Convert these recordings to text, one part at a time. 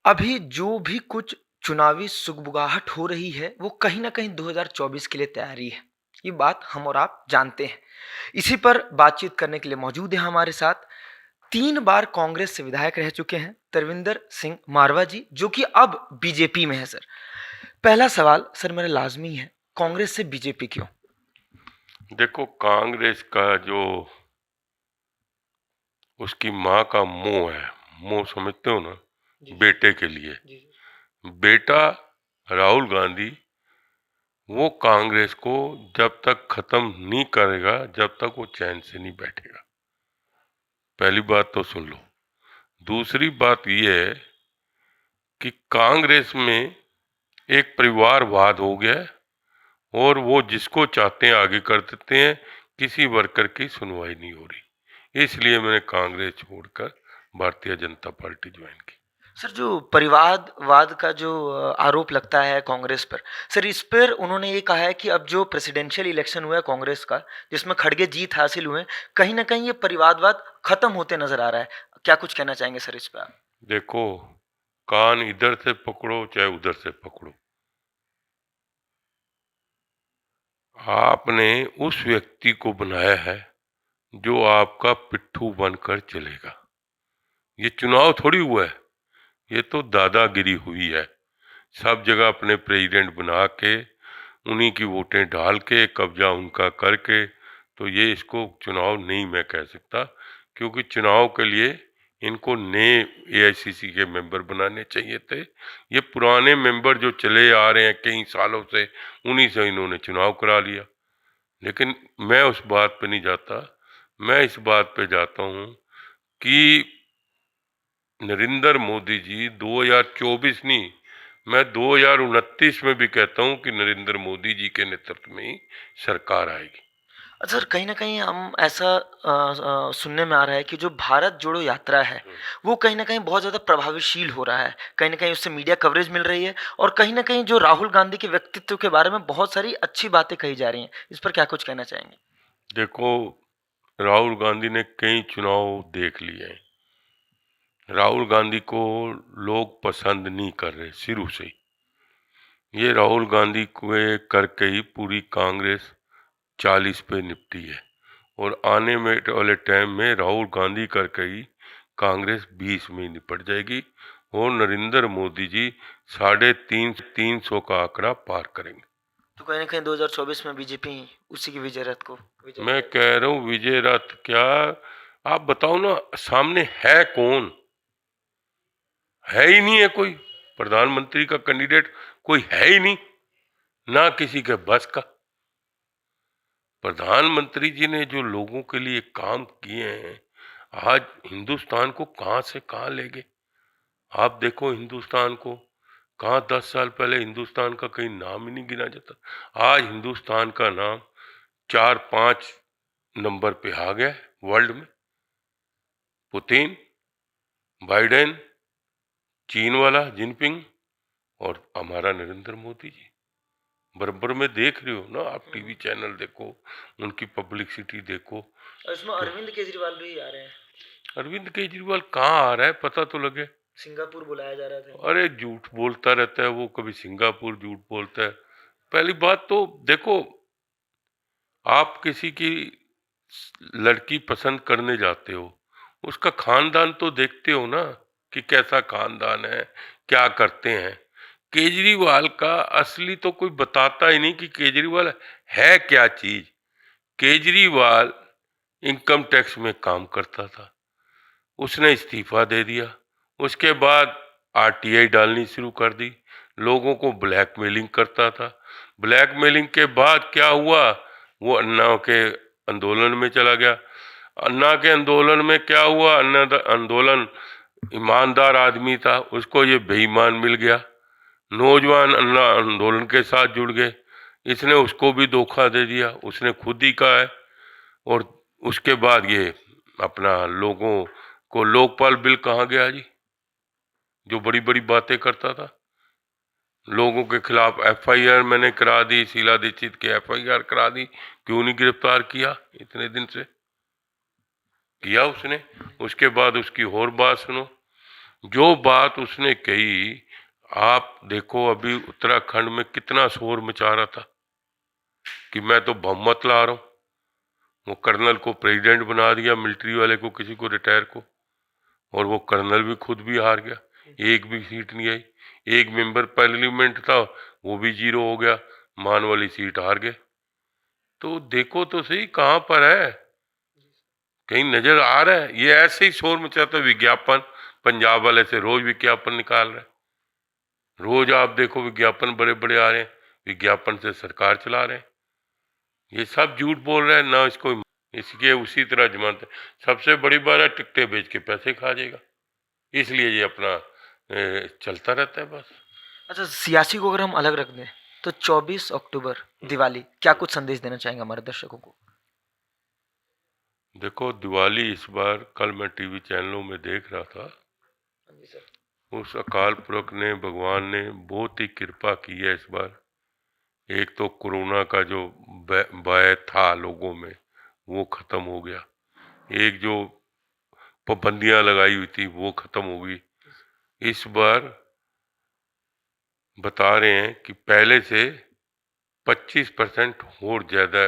अभी जो भी कुछ चुनावी सुगबुगाहट हो रही है, वो कहीं न कहीं 2024 के लिए तैयारी है। ये बात हम और आप जानते हैं। इसी पर बातचीत करने के लिए मौजूद है हमारे साथ 3 बार कांग्रेस से विधायक रह चुके हैं, तरविंदर सिंह मारवा जी, जो कि अब बीजेपी में है सर। पहला सवाल सर मेरा लाज़मी है, कांग्रेस से बीजेपी क्यों? देखो, कांग्रेस का जो उसकी माँ का मोह है, मोह समझते हो ना, जी, बेटे के लिए। जी। बेटा राहुल गांधी वो कांग्रेस को जब तक खत्म नहीं करेगा, जब तक वो चैन से नहीं बैठेगा। पहली बात तो सुन लो। दूसरी बात ये है कि कांग्रेस में एक परिवारवाद हो गया है और वो जिसको चाहते हैं आगे कर देते हैं। किसी वर्कर की सुनवाई नहीं हो रही, इसलिए मैंने कांग्रेस छोड़कर भारतीय जनता पार्टी ज्वाइन की। सर जो परिवारवाद का जो आरोप लगता है कांग्रेस पर, सर इस पर उन्होंने ये कहा है कि अब जो प्रेसिडेंशियल इलेक्शन हुआ है कांग्रेस का, जिसमें खड़गे जीत हासिल हुए, कहीं न कहीं ये परिवारवाद खत्म होते नज़र आ रहा है। क्या कुछ कहना चाहेंगे सर इस पे आप? देखो, कान इधर से पकड़ो चाहे उधर से पकड़ो, आपने उस व्यक्ति को बनाया है जो आपका पिट्ठू बनकर चलेगा। ये चुनाव थोड़ी हुआ है, ये तो दादागिरी हुई है। सब जगह अपने प्रेसिडेंट बना के उन्हीं की वोटें डाल के कब्जा उनका करके, तो ये इसको चुनाव नहीं मैं कह सकता, क्योंकि चुनाव के लिए इनको नए एआईसीसी के मेंबर बनाने चाहिए थे। ये पुराने मेंबर जो चले आ रहे हैं कई सालों से, उन्हीं से इन्होंने चुनाव करा लिया। लेकिन मैं उस बात पे नहीं जाता, मैं इस बात पे जाता हूँ कि नरेंद्र मोदी जी 2024 नहीं, मैं 2029 में भी कहता हूँ कि नरेंद्र मोदी जी के नेतृत्व में ही सरकार आएगी। सर कहीं न कहीं हम ऐसा सुनने में आ रहा है कि जो भारत जोड़ो यात्रा है, वो कहीं न कहीं बहुत ज़्यादा प्रभावशील हो रहा है। कहीं न कहीं उससे मीडिया कवरेज मिल रही है और कहीं न कहीं जो राहुल गांधी के व्यक्तित्व के बारे में बहुत सारी अच्छी बातें कही जा रही हैं। इस पर क्या कुछ कहना चाहेंगे? देखो, राहुल गांधी ने कई चुनाव देख लिए हैं। राहुल गांधी को लोग पसंद नहीं कर रहे शुरू से ही। ये राहुल गांधी को करके ही पूरी कांग्रेस 40 पे निपटी है, और आने में वाले टाइम में राहुल गांधी करके ही कांग्रेस 20 में निपट जाएगी और नरेंद्र मोदी जी 350 का आंकड़ा पार करेंगे। तो कहीं न कहीं 2024 में बीजेपी उसी की विजय रथ को विजय मैं दिलाएगी। कह रहा हूँ विजय रथ क्या, आप बताओ ना, सामने है कौन? है ही नहीं है कोई। प्रधानमंत्री का कैंडिडेट कोई है ही नहीं, ना किसी के बस का। प्रधानमंत्री जी ने जो लोगों के लिए काम किए हैं, आज हिंदुस्तान को कहां से कहां ले गए। आप देखो हिंदुस्तान को, कहाँ 10 साल पहले हिंदुस्तान का कहीं नाम ही नहीं गिना जाता। आज हिंदुस्तान का नाम 4-5 नंबर पे आ गया है वर्ल्ड में। पुतिन, बाइडेन, चीन वाला जिनपिंग और हमारा नरेंद्र मोदी जी बराबर में देख रहे हो ना। आप टीवी चैनल देखो, उनकी पब्लिसिटी देखो। और इसमें तो अरविंद केजरीवाल भी आ रहे हैं। अरविंद केजरीवाल कहाँ आ रहा है पता तो लगे। सिंगापुर बुलाया जा रहा था इन्हें। अरे झूठ बोलता रहता है वो, कभी सिंगापुर झूठ बोलता है। पहली बात तो देखो, आप किसी की लड़की पसंद करने जाते हो, उसका खानदान तो देखते हो ना, कि कैसा खानदान है, क्या करते हैं। केजरीवाल का असली तो कोई बताता ही नहीं कि केजरीवाल है क्या चीज। केजरीवाल इनकम टैक्स में काम करता था, उसने इस्तीफा दे दिया। उसके बाद आरटीआई डालनी शुरू कर दी, लोगों को ब्लैकमेलिंग करता था। ब्लैकमेलिंग के बाद क्या हुआ, वो अन्ना के आंदोलन में चला गया। अन्ना के आंदोलन में क्या हुआ, अन्ना आंदोलन ईमानदार आदमी था, उसको ये बेईमान मिल गया। नौजवान अन्ना आंदोलन के साथ जुड़ गए, इसने उसको भी धोखा दे दिया, उसने खुद ही कहा है। और उसके बाद ये अपना लोगों को लोकपाल बिल कहाँ गया जी, जो बड़ी बड़ी बातें करता था। लोगों के खिलाफ एफआईआर मैंने करा दी, शीला दीक्षित के एफआईआर करा दी, क्यों नहीं गिरफ्तार किया इतने दिन से? किया उसने। उसके बाद उसकी और बात सुनो, जो बात उसने कही, आप देखो अभी उत्तराखंड में कितना शोर मचा रहा था कि मैं तो बहुमत ला रहा हूँ। वो कर्नल को प्रेसिडेंट बना दिया, मिलिट्री वाले को, किसी को रिटायर को, और वो कर्नल भी खुद भी हार गया, एक भी सीट नहीं आई। एक मेंबर पार्लियामेंट था, वो भी जीरो हो गया, मान वाली सीट हार गए। तो देखो तो सही कहाँ पर है, कहीं नजर आ रहा है? ये ऐसे ही शोर मचाता है। विज्ञापन पंजाब वाले से रोज विज्ञापन निकाल रहे हैं, रोज आप देखो विज्ञापन बड़े बड़े आ रहे हैं, विज्ञापन से सरकार चला रहे हैं। ये सब झूठ बोल रहे हैं ना, इसको इसके उसी तरह जमानत है। सबसे बड़ी बात है, टिकटें बेच के पैसे खा जाएगा, इसलिए ये अपना चलता रहता है बस। अच्छा, सियासी को अगर हम अलग रख दें तो 24 अक्टूबर दिवाली, क्या कुछ संदेश देना चाहेंगे हमारे दर्शकों को? देखो दिवाली इस बार, कल मैं टीवी चैनलों में देख रहा था, जी सर। उस अकाल पुरख ने, भगवान ने बहुत ही कृपा की है इस बार। एक तो कोरोना का जो भय था लोगों में, वो खत्म हो गया। एक जो पाबंदियां लगाई हुई थी वो खत्म हो गई। इस बार बता रहे हैं कि पहले से 25% और ज्यादा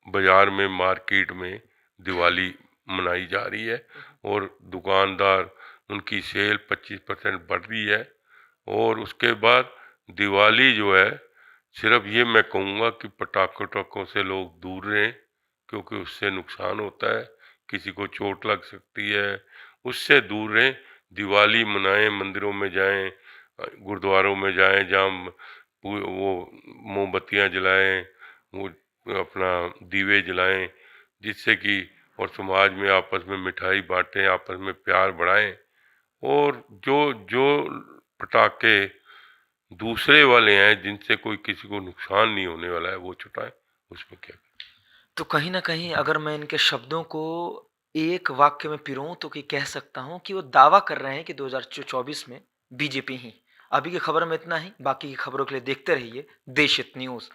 बाजार में, मार्केट में दिवाली मनाई जा रही है, और दुकानदार, उनकी सेल 25% बढ़ रही है। और उसके बाद दिवाली जो है, सिर्फ ये मैं कहूँगा कि पटाखों वटाखों से लोग दूर रहें, क्योंकि उससे नुकसान होता है, किसी को चोट लग सकती है, उससे दूर रहें। दिवाली मनाएं, मंदिरों में जाएं, गुरुद्वारों में जाएं, जहाँ वो मोमबत्तियां जलाएं, वो अपना दीवे जलाएं, जिससे कि, और समाज में आपस में मिठाई बांटें, आपस में प्यार बढ़ाएं। और जो जो पटाखे दूसरे वाले हैं, जिनसे कोई किसी को नुकसान नहीं होने वाला है, वो छुटाएं। उसमें क्या। तो कहीं न कहीं अगर मैं इनके शब्दों को एक वाक्य में पिरोऊँ तो कि कह सकता हूँ कि वो दावा कर रहे हैं कि 2024 में बीजेपी ही। अभी की खबर में इतना ही, बाकी की खबरों के लिए देखते रहिए देश हित न्यूज़।